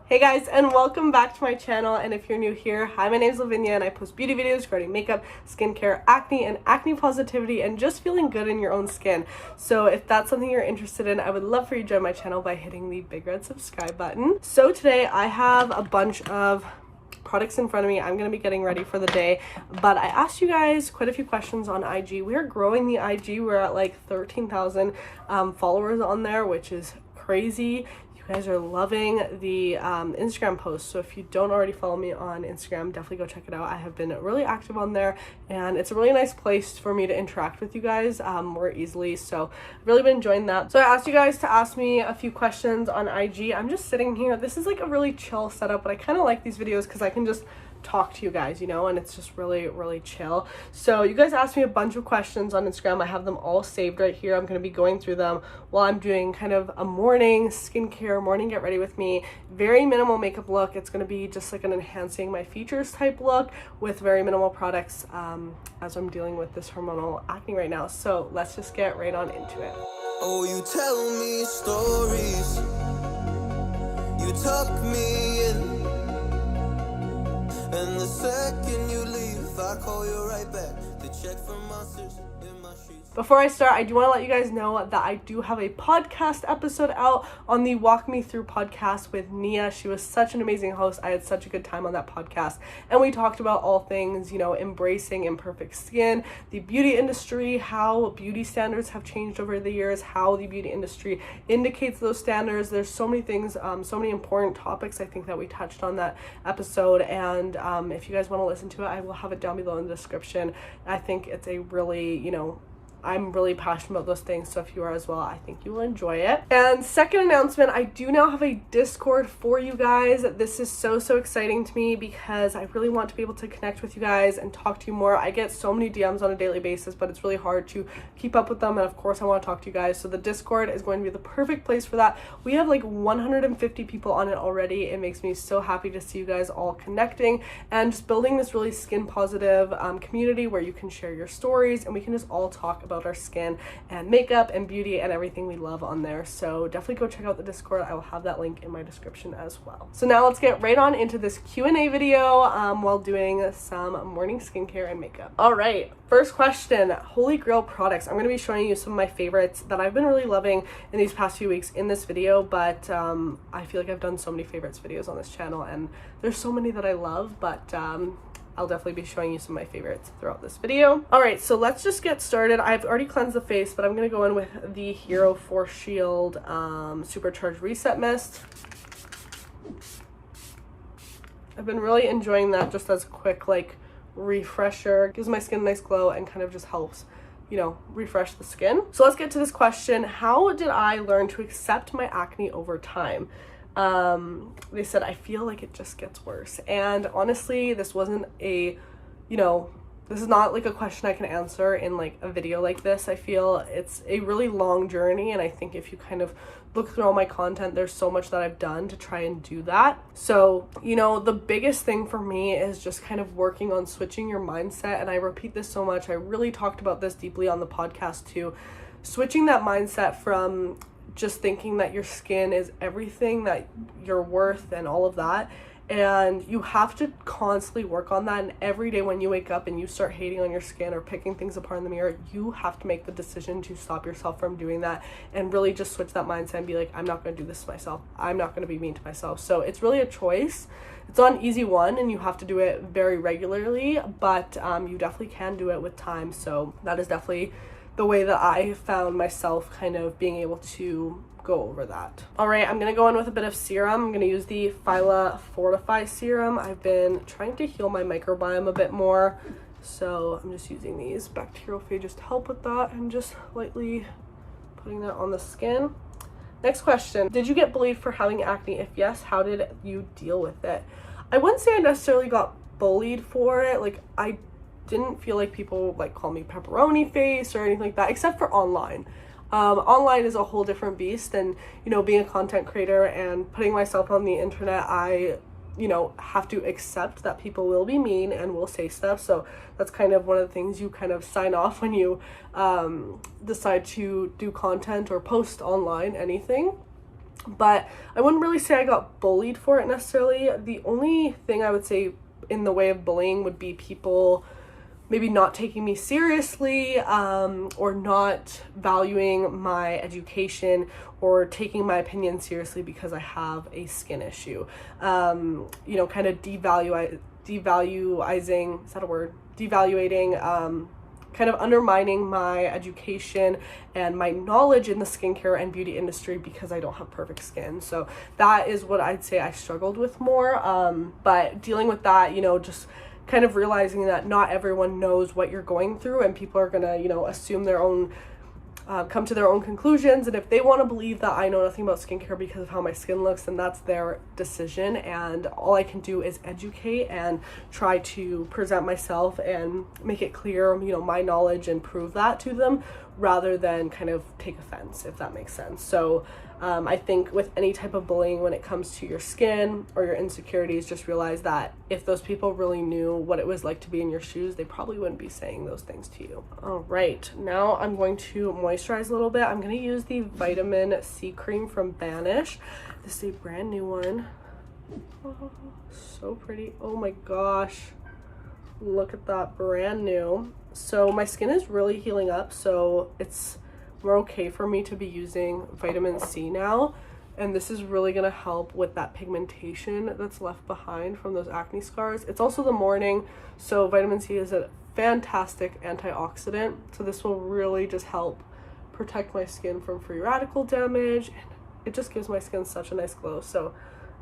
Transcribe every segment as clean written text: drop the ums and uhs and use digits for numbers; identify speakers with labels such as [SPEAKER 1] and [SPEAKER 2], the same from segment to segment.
[SPEAKER 1] Hey guys, and welcome back to my channel. And if you're new here, hi, my name is Lavinia and I post beauty videos regarding makeup, skincare, acne, and acne positivity, and just feeling good in your own skin. So if that's something you're interested in, I would love for you to join my channel by hitting the big red subscribe button. So today I have a bunch of products in front of me. I'm going to be getting ready for the day, but I asked you guys quite a few questions on IG. We're growing the IG. We're at like 13,000 followers on there, which is crazy. You guys are loving the Instagram posts, so if you don't already follow me on Instagram, definitely go check it out. I have been really active on there, and it's a really nice place for me to interact with you guys more easily, so I've really been enjoying that. So I asked you guys to ask me a few questions on IG. I'm just sitting here. This is like a really chill setup, but I kind of like these videos because I can just talk to you guys, you know, and it's just really chill. So you guys asked me a bunch of questions on Instagram. I have them all saved right here. I'm going to be going through them while I'm doing kind of a morning skincare, morning get ready with me, very minimal makeup look. It's going to be just like an enhancing my features type look with very minimal products as I'm dealing with this hormonal acne right now. So let's just get right on into it.
[SPEAKER 2] Oh, you tell me stories, you tuck me in, and the second you leave, I call you right back to check for monsters in my sheets.
[SPEAKER 1] Before I start, I do want to let you guys know that I do have a podcast episode out on the Walk Me Through podcast with Nia. She was such an amazing host. I had such a good time on that podcast, and we talked about all things, you know, embracing imperfect skin, the beauty industry, how beauty standards have changed over the years, how the beauty industry indicates those standards. There's so many things, so many important topics I think that we touched on that episode, and if you guys want to listen to it, I will have it down below in the description. I think it's a really, you know, I'm really passionate about those things, so if you are as well, I think you will enjoy it. And second announcement, I do now have a Discord for you guys. This is so exciting to me because I really want to be able to connect with you guys and talk to you more. I get so many DMs on a daily basis, but it's really hard to keep up with them, and of course I want to talk to you guys, so the Discord is going to be the perfect place for that. We have like 150 people on it already. It makes me so happy to see you guys all connecting and just building this really skin positive community where you can share your stories and we can just all talk about our skin and makeup and beauty and everything we love on there. So definitely go check out the Discord. I will have that link in my description as well. So now let's get right on into this Q&A video while doing some morning skincare and makeup. All right, first question, Holy Grail products. I'm going to be showing you some of my favorites that I've been really loving in these past few weeks in this video, but I feel like I've done so many favorites videos on this channel, and there's so many that I love, but I'll definitely be showing you some of my favorites throughout this video. All right, so let's just get started. I've already cleansed the face, but I'm gonna go in with the Hero Force Shield Supercharged Reset Mist. I've been really enjoying that just as a quick like refresher. Gives my skin a nice glow and kind of just helps, you know, refresh the skin. So let's get to this question. How did I learn to accept my acne over time? They said, I feel like it just gets worse. And honestly, this wasn't a, you know, this is not like a question I can answer in like a video like this. I feel it's a really long journey, and I think if you kind of look through all my content, there's so much that I've done to try and do that. So, you know, the biggest thing for me is just kind of working on switching your mindset, and I repeat this so much. I really talked about this deeply on the podcast too. Switching that mindset from just thinking that your skin is everything that you're worth and all of that, and you have to constantly work on that. And every day when you wake up and you start hating on your skin or picking things apart in the mirror, you have to make the decision to stop yourself from doing that and really just switch that mindset and be like, I'm not going to do this to myself. I'm not going to be mean to myself. So it's really a choice. It's not an easy one, and you have to do it very regularly, but you definitely can do it with time. So that is definitely the way that I found myself kind of being able to go over that. All right, I'm gonna go in with a bit of serum. I'm gonna use the Phyla Fortify serum. I've been trying to heal my microbiome a bit more, so I'm just using these bacteriophages to help with that and just lightly putting that on the skin. Next question, did you get bullied for having acne? If yes, how did you deal with it? I wouldn't say I necessarily got bullied for it. Like, I didn't feel like people like call me pepperoni face or anything like that, except for online. Online is a whole different beast, and you know, being a content creator and putting myself on the internet, I, you know, have to accept that people will be mean and will say stuff. So that's kind of one of the things you kind of sign off when you decide to do content or post online anything. but I wouldn't really say I got bullied for it necessarily. The only thing I would say in the way of bullying would be people maybe not taking me seriously, or not valuing my education or taking my opinion seriously because I have a skin issue. You know, kind of devaluing, is that a word? Devaluating, kind of undermining my education and my knowledge in the skincare and beauty industry because I don't have perfect skin. So that is what I'd say I struggled with more. But dealing with that, you know, just kind of realizing that not everyone knows what you're going through, and people are gonna, you know, assume their own, come to their own conclusions. And if they want to believe that I know nothing about skincare because of how my skin looks, then that's their decision. And all I can do is educate and try to present myself and make it clear, you know, my knowledge, and prove that to them rather than kind of take offense, if that makes sense. So I think with any type of bullying when it comes to your skin or your insecurities, just realize that if those people really knew what it was like to be in your shoes, they probably wouldn't be saying those things to you. All right, now I'm going to moisturize a little bit. I'm going to use the vitamin C cream from Banish. This is a brand new one. Oh, so pretty. Oh my gosh, look at that, brand new. So my skin is really healing up, so it's more okay for me to be using vitamin C now, and this is really gonna help with that pigmentation that's left behind from those acne scars. It's also the morning, so vitamin C is a fantastic antioxidant, so this will really just help protect my skin from free radical damage, and it just gives my skin such a nice glow. So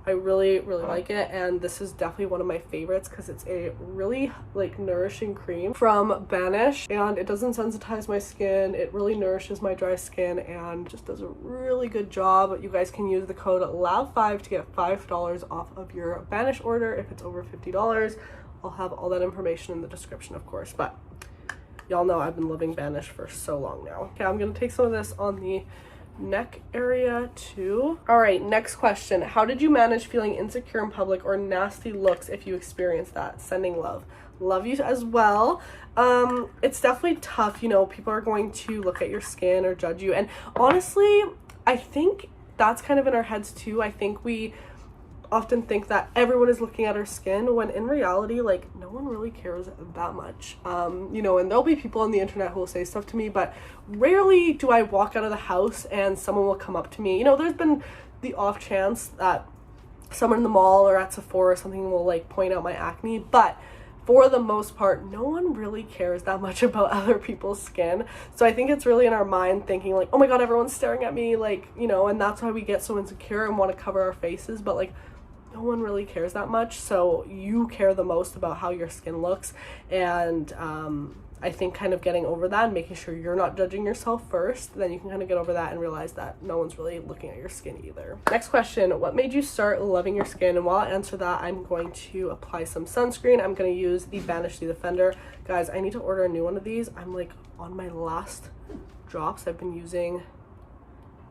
[SPEAKER 1] I really like it, and this is definitely one of my favorites because it's a really like nourishing cream from Banish, and it doesn't sensitize my skin. It really nourishes my dry skin and just does a really good job. You guys can use the code LAV5 to get $5 off of your Banish order if it's over $50. I'll have all that information in the description, of course, but y'all know I've been loving Banish for so long now. Okay, I'm gonna take some of this on the neck area too. All right, next question. How did you manage feeling insecure in public or nasty looks if you experienced that? Sending love. Love you as well. It's definitely tough, you know, people are going to look at your skin or judge you, and honestly I think that's kind of in our heads too. I think we often think that everyone is looking at our skin when in reality, like, no one really cares that much. You know, and there'll be people on the internet who will say stuff to me, but rarely do I walk out of the house and someone will come up to me. You know, there's been the off chance that someone in the mall or at Sephora or something will like point out my acne, but for the most part, no one really cares that much about other people's skin. So I think it's really in our mind thinking like, oh my god, everyone's staring at me, like, you know, and that's why we get so insecure and want to cover our faces, but like, no one really cares that much. So you care the most about how your skin looks, and I think kind of getting over that and making sure you're not judging yourself first, then you can kind of get over that and realize that no one's really looking at your skin either. Next question, what made you start loving your skin? And while I answer that, I'm going to apply some sunscreen. I'm going to use the Banish the Defender. Guys, I need to order a new one of these. I'm like on my last drops. I've been using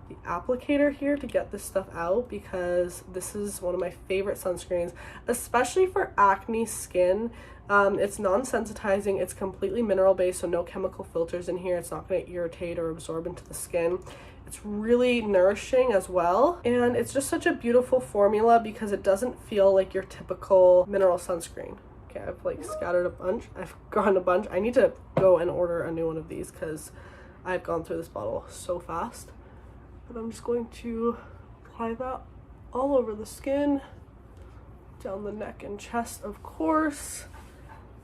[SPEAKER 1] the applicator here to get this stuff out because this is one of my favorite sunscreens, especially for acne skin. It's non-sensitizing, it's completely mineral based, so no chemical filters in here. It's not going to irritate or absorb into the skin. It's really nourishing as well, and it's just such a beautiful formula because it doesn't feel like your typical mineral sunscreen. Okay, I've like scattered a bunch. I've gone a bunch. I need to go and order a new one of these because I've gone through this bottle so fast. But I'm just going to apply that all over the skin, down the neck and chest, of course,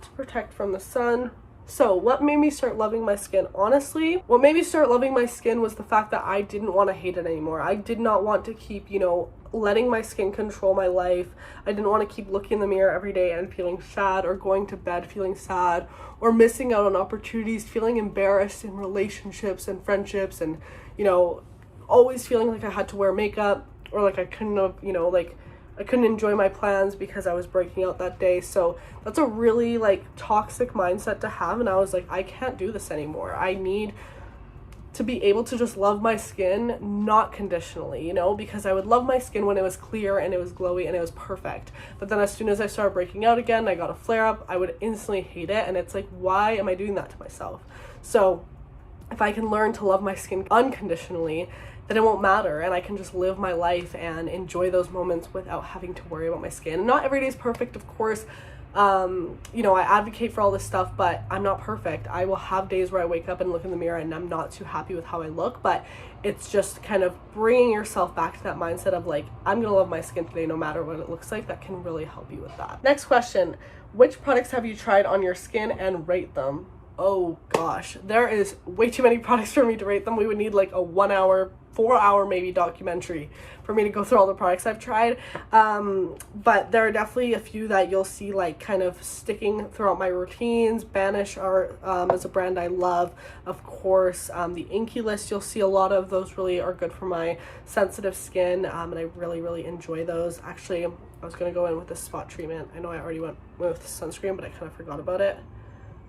[SPEAKER 1] to protect from the sun. So what made me start loving my skin? Honestly, what made me start loving my skin was the fact that I didn't want to hate it anymore. I did not want to keep, you know, letting my skin control my life. I didn't want to keep looking in the mirror every day and feeling sad, or going to bed feeling sad, or missing out on opportunities, feeling embarrassed in relationships and friendships, and, you know, always feeling like I had to wear makeup, or like I couldn't have, you know, like I couldn't enjoy my plans because I was breaking out that day. So that's a really like toxic mindset to have, and I was like, I can't do this anymore. I need to be able to just love my skin, not conditionally, you know, because I would love my skin when it was clear and it was glowy and it was perfect. But then as soon as I started breaking out again, I got a flare up, I would instantly hate it, and it's like, why am I doing that to myself? So if I can learn to love my skin unconditionally, then it won't matter, and I can just live my life and enjoy those moments without having to worry about my skin. And not every day is perfect, of course. You know, I advocate for all this stuff, but I'm not perfect. I will have days where I wake up and look in the mirror and I'm not too happy with how I look, but it's just kind of bringing yourself back to that mindset of like, I'm gonna love my skin today no matter what it looks like. That can really help you with that. Next question, which products have you tried on your skin and rate them? Oh gosh, there is way too many products for me to rate them. We would need like a 1 hour, 4 hour maybe documentary for me to go through all the products I've tried. But there are definitely a few that you'll see like kind of sticking throughout my routines. Banish is a brand I love, of course. The Inky List, you'll see a lot of those really are good for my sensitive skin, and I really enjoy those. Actually, I was gonna go in with this spot treatment. I know I already went with sunscreen, but I kind of forgot about it.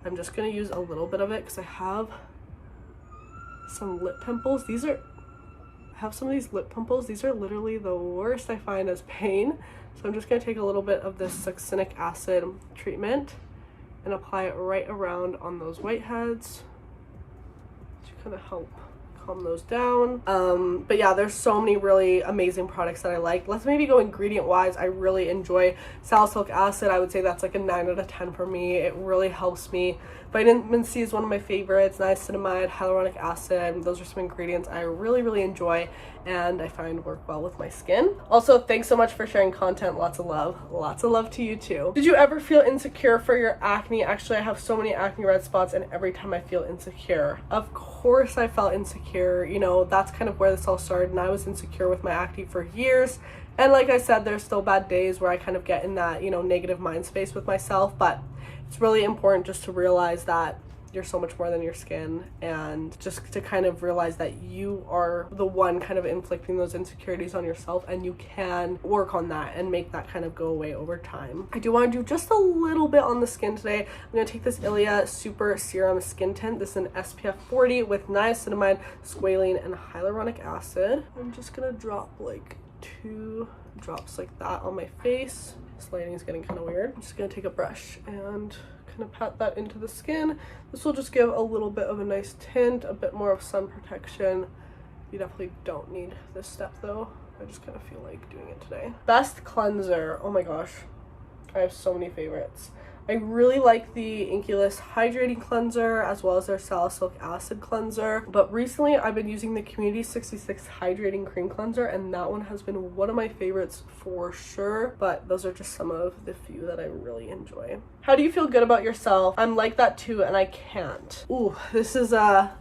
[SPEAKER 1] I'm just gonna use a little bit of it because I have some lip pimples. I have some of these lip pimples. These are literally the worst I find as pain. So I'm just gonna take a little bit of this succinic acid treatment and apply it right around on those whiteheads to kind of help calm those down. But yeah, there's so many really amazing products that I like. Let's maybe go ingredient wise. I really enjoy salicylic acid. I would say that's like a 9 out of 10 for me. It really helps me. Vitamin C is one of my favorites. Niacinamide, hyaluronic acid. Those are some ingredients I really enjoy and I find work well with my skin. Also, thanks so much for sharing content. Lots of love to you too. Did you ever feel insecure for your acne? Actually, I have so many acne red spots and every time I feel insecure. Of course I felt insecure. You know, that's kind of where this all started, and I was insecure with my acne for years. And like I said, there's still bad days where I kind of get in that, you know, negative mind space with myself, but it's really important just to realize that you're so much more than your skin, and just to kind of realize that you are the one kind of inflicting those insecurities on yourself, and you can work on that and make that kind of go away over time. I do want to do just a little bit on the skin today. I'm going to take this Ilia Super Serum Skin Tint. This is an SPF 40 with niacinamide, squalene, and hyaluronic acid. I'm just going to drop like 2 drops like that on my face. This lighting is getting kind of weird. I'm just going to take a brush and kind of pat that into the skin. This will just give a little bit of a nice tint, a bit more of sun protection. You definitely don't need this step though. I just kind of feel like doing it today. Best cleanser. Oh my gosh, I have so many favorites. I really like the Inky List Hydrating Cleanser as well as their Salicylic Acid Cleanser. But recently I've been using the Community 66 Hydrating Cream Cleanser, and that one has been one of my favorites for sure. But those are just some of the few that I really enjoy. How do you feel good about yourself? I'm like that too, and I can't. Ooh, this is a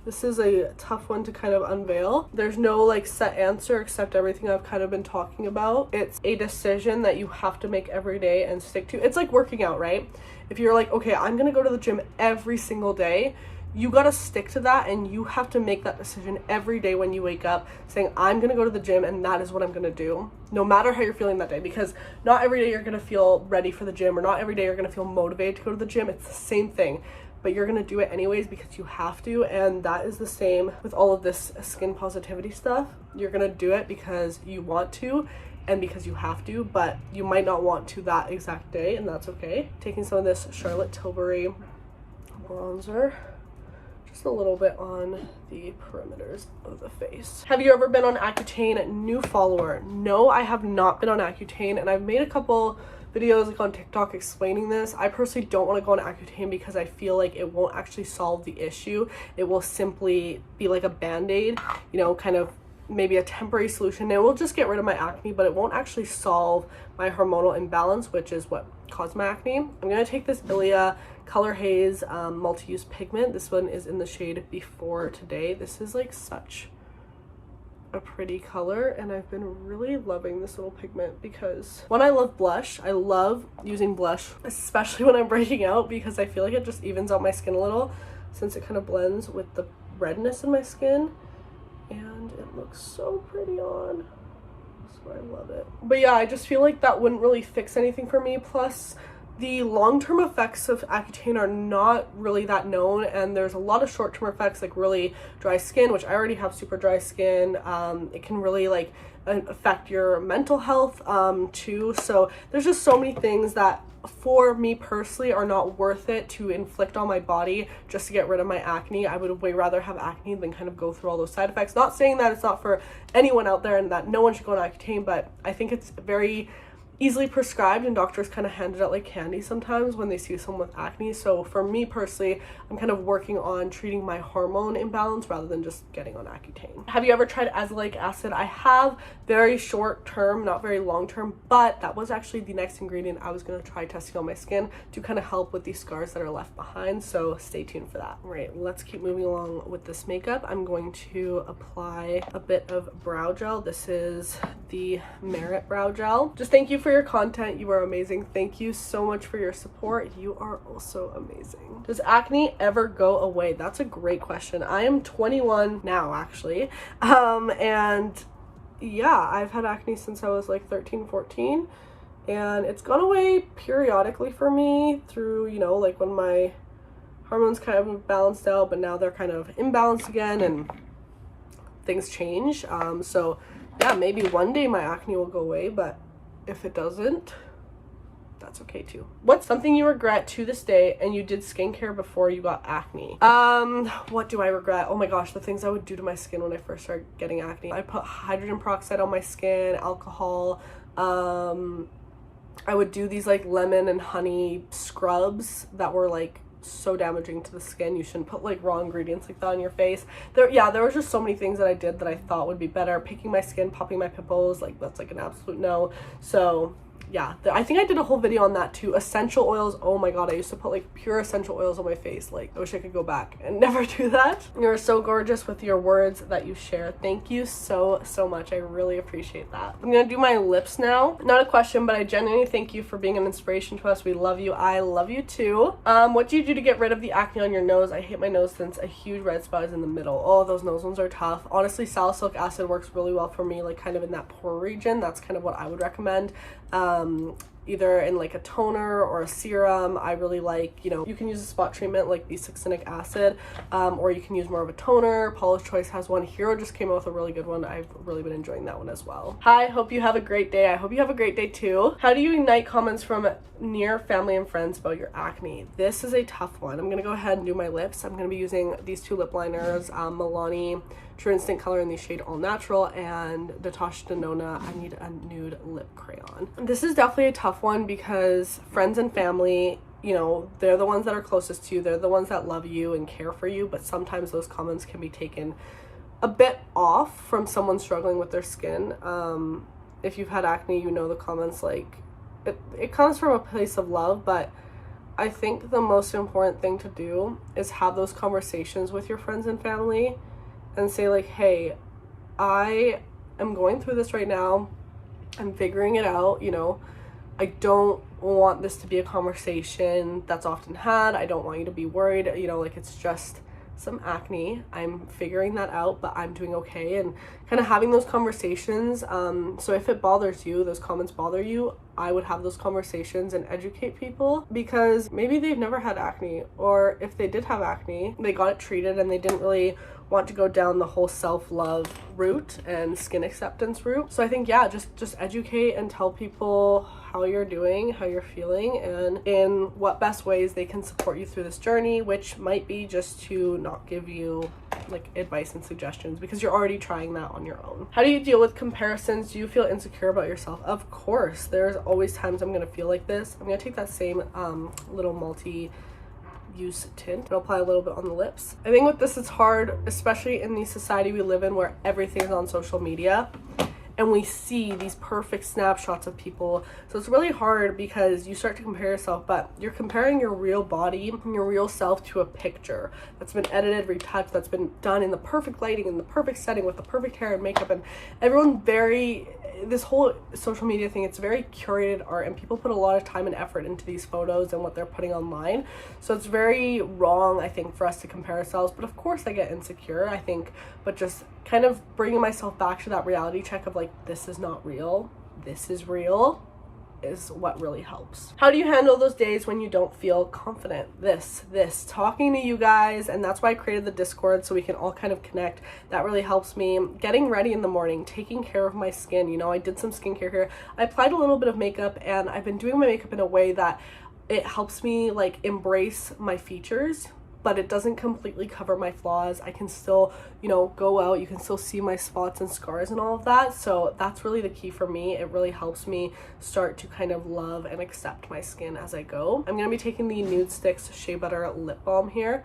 [SPEAKER 1] tough one to kind of unveil. There's no like set answer except everything I've kind of been talking about. It's a decision that you have to make every day and stick to. It's like working out, right? If you're like, okay, I'm gonna go to the gym every single day, you gotta stick to that, and you have to make that decision every day when you wake up saying, I'm gonna go to the gym and that is what I'm gonna do, no matter how you're feeling that day. Because not every day you're gonna feel ready for the gym, or not every day you're gonna feel motivated to go to the gym. It's the same thing, but you're gonna do it anyways because you have to. And that is the same with all of this skin positivity stuff. You're gonna do it because you want to and because you have to, but you might not want to that exact day, and that's okay. Taking some of this Charlotte Tilbury bronzer, just a little bit on the perimeters of the face. Have you ever been on Accutane? New follower. No, I have not been on Accutane, and I've made a couple videos like on TikTok explaining this. I personally don't want to go on Accutane because I feel like it won't actually solve the issue. It will simply be like a band-aid, you know, kind of maybe a temporary solution. It will just get rid of my acne, but it won't actually solve my hormonal imbalance, which is what caused my acne. I'm going to take this Ilia Color Haze multi-use pigment. This one is in the shade Before Today. This is like such a pretty color, and I've been really loving this little pigment because when I love blush, I love using blush, especially when I'm breaking out, because I feel like it just evens out my skin a little since it kind of blends with the redness in my skin. And it looks so pretty on, so I love it. But yeah, I just feel like that wouldn't really fix anything for me. Plus, the long-term effects of Accutane are not really that known, and there's a lot of short-term effects like really dry skin, which I already have super dry skin. It can really like affect your mental health too. So there's just so many things that for me personally are not worth it to inflict on my body just to get rid of my acne. I would way rather have acne than kind of go through all those side effects. Not saying that it's not for anyone out there and that no one should go on Accutane, but I think it's very easily prescribed and doctors kind of hand it out like candy sometimes when they see someone with acne. So for me personally, I'm kind of working on treating my hormone imbalance rather than just getting on Accutane. Have you ever tried azelaic acid? I have, very short term, not very long term, but that was actually the next ingredient I was going to try testing on my skin to kind of help with these scars that are left behind. So stay tuned for that. All right, let's keep moving along with this makeup. I'm going to apply a bit of brow gel. This is the Merit brow gel. Just thank you for your content. You are amazing. Thank you so much for your support. You are also amazing. Does acne ever go away? That's a great question. I am 21 now, actually, and yeah, I've had acne since I was like 13, 14, and it's gone away periodically for me through, you know, like when my hormones kind of balanced out, but now they're kind of imbalanced again and things change. So yeah, maybe one day my acne will go away, but if it doesn't, that's okay too. What's something you regret to this day and you did skincare before you got acne? What do I regret? Oh my gosh, the things I would do to my skin when I first started getting acne. I put hydrogen peroxide on my skin, alcohol. I would do these like lemon and honey scrubs that were like so damaging to the skin. You shouldn't put like raw ingredients like that on your face. There was just so many things that I did that I thought would be better. Picking my skin, popping my pimples, like that's like an absolute no. So yeah, I think I did a whole video on that too. Essential oils, oh my god, I used to put like pure essential oils on my face. Like I wish I could go back and never do that. You're so gorgeous with your words that you share. Thank you so much. I really appreciate that. I'm gonna do my lips now. Not a question, but I genuinely thank you for being an inspiration to us. We love you. I love you too. What do you do to get rid of the acne on your nose? I hate my nose since a huge red spot is in the middle. Oh, those nose ones are tough. Honestly, salicylic acid works really well for me, like kind of in that pore region. That's kind of what I would recommend. Either in like a toner or a serum. I really like, you know, you can use a spot treatment like the succinic acid, or you can use more of a toner. Paula's Choice has one. Hero just came out with a really good one. I've really been enjoying that one as well. Hi, hope you have a great day. I hope you have a great day too. How do you ignite comments from near family and friends about your acne? This is a tough one. I'm gonna go ahead and do my lips. I'm gonna be using these two lip liners, Milani True Instant Color in the shade All Natural, and Natasha Denona I Need a Nude Lip Crayon. This is definitely a tough one because friends and family, you know, they're the ones that are closest to you. They're the ones that love you and care for you, but sometimes those comments can be taken a bit off from someone struggling with their skin. If you've had acne, you know the comments, like, it comes from a place of love, but I think the most important thing to do is have those conversations with your friends and family and say like, hey, I am going through this right now. I'm figuring it out, you know. I don't want this to be a conversation that's often had. I don't want you to be worried, you know, like it's just some acne. I'm figuring that out, but I'm doing okay, and kind of having those conversations. So if it bothers you, those comments bother you, I would have those conversations and educate people, because maybe they've never had acne, or if they did have acne, they got it treated and they didn't really want to go down the whole self-love route and skin acceptance route. So I think, yeah, just educate and tell people how you're doing, how you're feeling, and in what best ways they can support you through this journey, which might be just to not give you like advice and suggestions because you're already trying that on your own. How do you deal with comparisons? Do you feel insecure about yourself? Of course, there's always times I'm gonna feel like this. I'm gonna take that same little multi-use tint and apply a little bit on the lips. I think with this, it's hard, especially in the society we live in where everything is on social media and we see these perfect snapshots of people. So it's really hard because you start to compare yourself, but you're comparing your real body and your real self to a picture that's been edited, retouched, that's been done in the perfect lighting, in the perfect setting, with the perfect hair and makeup, and everyone this whole social media thing, it's very curated art, and people put a lot of time and effort into these photos and what they're putting online. So it's very wrong, I think, for us to compare ourselves. But of course I get insecure, I think, but just kind of bringing myself back to that reality check of like, this is not real, this is real, is what really helps. How do you handle those days when you don't feel confident? Talking to you guys, and that's why I created the Discord, so we can all kind of connect. That really helps me. Getting ready in the morning, taking care of my skin. You know, I did some skincare here. I applied a little bit of makeup, and I've been doing my makeup in a way that it helps me like embrace my features, but it doesn't completely cover my flaws. I can still, you know, go out, you can still see my spots and scars and all of that. So that's really the key for me. It really helps me start to kind of love and accept my skin as I go. I'm gonna be taking the Nude Sticks Shea Butter Lip Balm here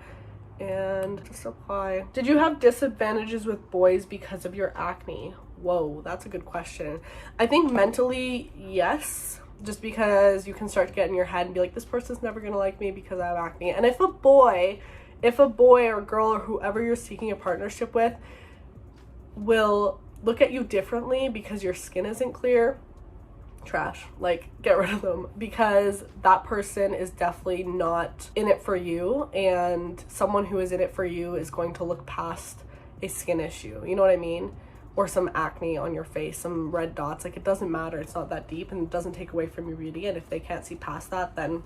[SPEAKER 1] and just apply. Did you have disadvantages with boys because of your acne? Whoa, that's a good question. I think mentally, yes. Just because you can start to get in your head and be like, this person's never gonna like me because I have acne. And if a boy or girl or whoever you're seeking a partnership with will look at you differently because your skin isn't clear, trash. Like, get rid of them, because that person is definitely not in it for you, and someone who is in it for you is going to look past a skin issue. You know what I mean? Or some acne on your face, some red dots. Like, it doesn't matter. It's not that deep, and it doesn't take away from your beauty. And if they can't see past that, then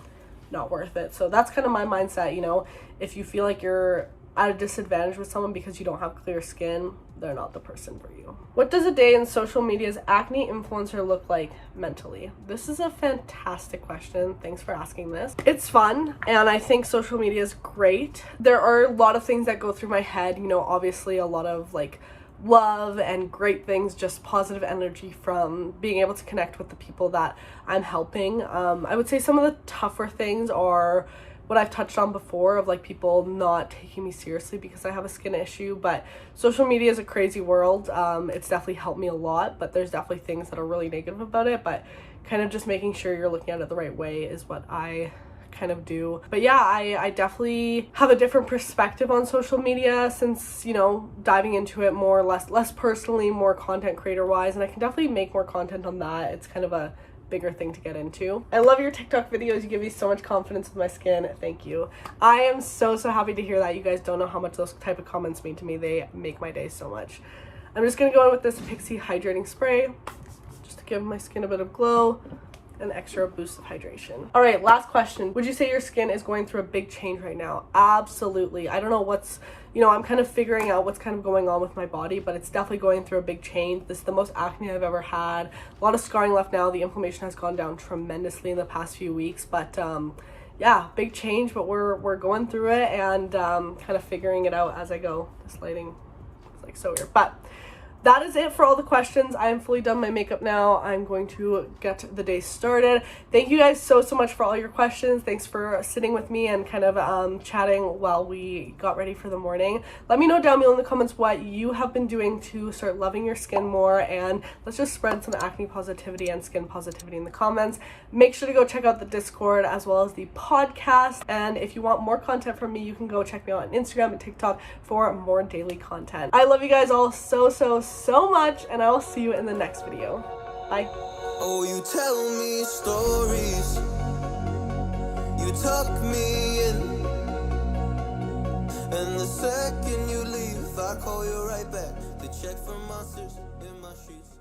[SPEAKER 1] not worth it. So that's kind of my mindset, you know. If you feel like you're at a disadvantage with someone because you don't have clear skin, they're not the person for you. What does a day in social media's acne influencer look like mentally? This is a fantastic question. Thanks for asking this. It's fun, and I think social media is great. There are a lot of things that go through my head, you know, obviously a lot of like love and great things, just positive energy from being able to connect with the people that I'm helping. I would say some of the tougher things are what I've touched on before, of like people not taking me seriously because I have a skin issue. But social media is a crazy world. It's definitely helped me a lot, but there's definitely things that are really negative about it. But kind of just making sure you're looking at it the right way is what I kind of do. But yeah, I definitely have a different perspective on social media since, you know, diving into it more, less personally, more content creator wise, and I can definitely make more content on that. It's kind of a bigger thing to get into. I love your TikTok videos. You give me so much confidence with my skin. Thank you. I am so happy to hear that. You guys don't know how much those type of comments mean to me. They make my day so much. I'm just gonna go in with this Pixie hydrating spray just to give my skin a bit of glow, an extra boost of hydration. All right, last question. Would you say your skin is going through a big change right now? Absolutely. I don't know what's, you know, I'm kind of figuring out what's kind of going on with my body, but it's definitely going through a big change. This is the most acne I've ever had. A lot of scarring left now. The inflammation has gone down tremendously in the past few weeks, but yeah, big change, but we're going through it and kind of figuring it out as I go. This lighting is like so weird, but that is it for all the questions. I am fully done my makeup now. I'm going to get the day started. Thank you guys so much for all your questions. Thanks for sitting with me and kind of chatting while we got ready for the morning. Let me know down below in the comments what you have been doing to start loving your skin more, and let's just spread some acne positivity and skin positivity in the comments. Make sure to go check out the Discord as well as the podcast, and if you want more content from me, you can go check me out on Instagram and TikTok for more daily content. I love you guys all so much, and I will see you in the next video. Bye.
[SPEAKER 2] Oh, you tell me stories, you tuck me in, and the second you leave, I call you right back to check for monsters in my sheets.